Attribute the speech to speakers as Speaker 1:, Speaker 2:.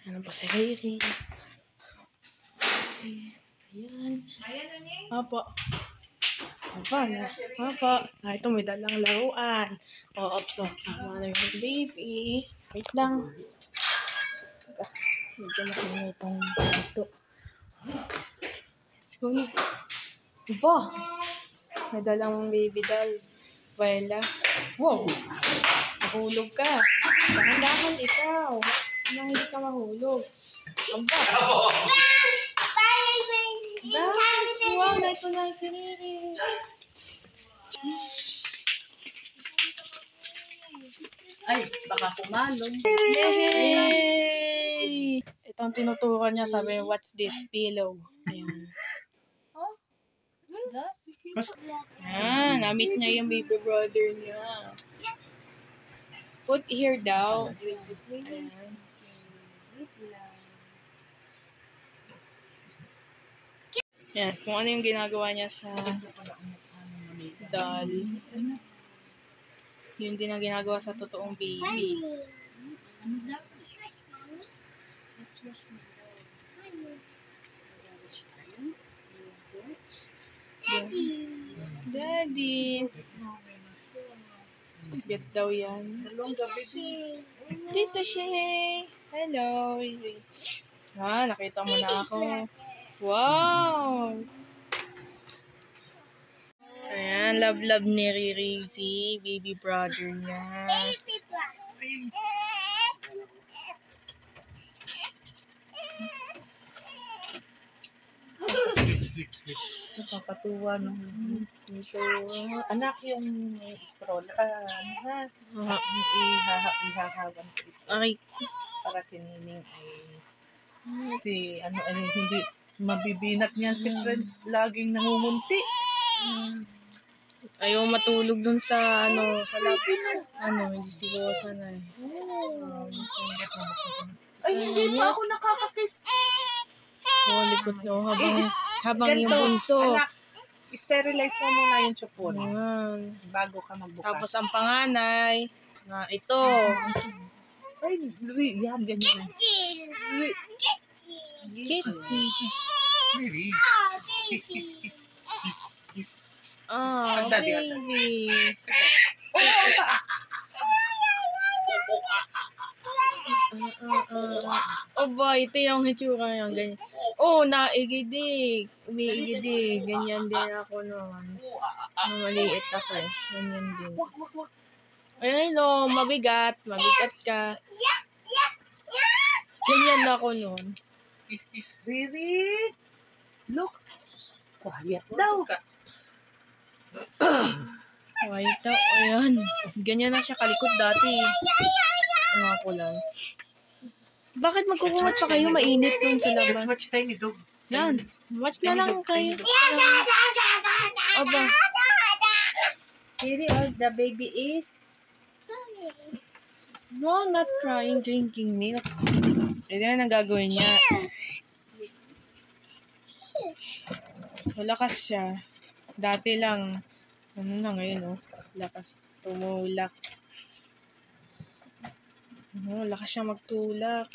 Speaker 1: Ano pa si Riri? Ayan. Opo. Opo. Opo. Ito may dalang laruan. Oops. Mother and baby. Wait lang. Medyo makinay itong ito. Let's go na. Opo. May dalang baby doll. Viola. Wow. Mahulog ka. Dahan-dahan ikaw. Nang hindi ka mahulog. Aba. Guys, wow, ito na si Riri.
Speaker 2: Ay, baka pumalong.
Speaker 1: Yay! Ito ang tinutukan niya, sabi, what's this? Pillow. Ayan. Na-meet niya yung baby brother niya. Put here daw. Ayan. Yan, kung ano yung ginagawa niya sa doll. Yun din ang ginagawa sa totoong baby. Daddy. Bet daw yan. Tita Shay. Hello. Nakita mo na ako. Wow! Ayan, love ni Riri si baby brother niya.
Speaker 2: Sleep. Nakakatuwa no. Ito, anak yung stroller. Ha? Ihahawan ko ito.
Speaker 1: Ay,
Speaker 2: Para si Nining ay hindi mabibinat niyan si Friends. Laging nangungunti.
Speaker 1: ayaw matulog dun sa sa laptop. Hindi siguro sana eh.
Speaker 2: Ay, hindi pa ako nakakakiss.
Speaker 1: Likod no, habang yung bunso.
Speaker 2: Anak, sterilize mo muna yung chupon.
Speaker 1: Ayan.
Speaker 2: Bago ka magbukas.
Speaker 1: Tapos ang panganay, na ito.
Speaker 2: Ay, yan, ganyan.
Speaker 1: Kitty.
Speaker 2: Really? Kiss.
Speaker 1: Oh, baby. Ba, ito yung hitsura yung ganyan. Naigidig. Umiigidig. Ganyan din ako noon. Maliit ako eh. Ganyan din. Ay, no, mabigat. Mabigat ka. Ganyan ako noon.
Speaker 2: Kiss. Really? Look. Quiet daw.
Speaker 1: Quiet daw. Ayan. Ganyan na siya kalikot dati. Ko lang. Bakit magkukungat pa kayo? Mainit dun sa labas.
Speaker 2: Let's watch Tiny Dog.
Speaker 1: Yan. Watch na lang kayo. Aba.
Speaker 2: Really, the baby is?
Speaker 1: No, not crying, drinking milk. Ito na ang gagawin niya. Malakas siya. Dati lang. Ngayon, lakas. Tumulak. Lakas siya magtulak.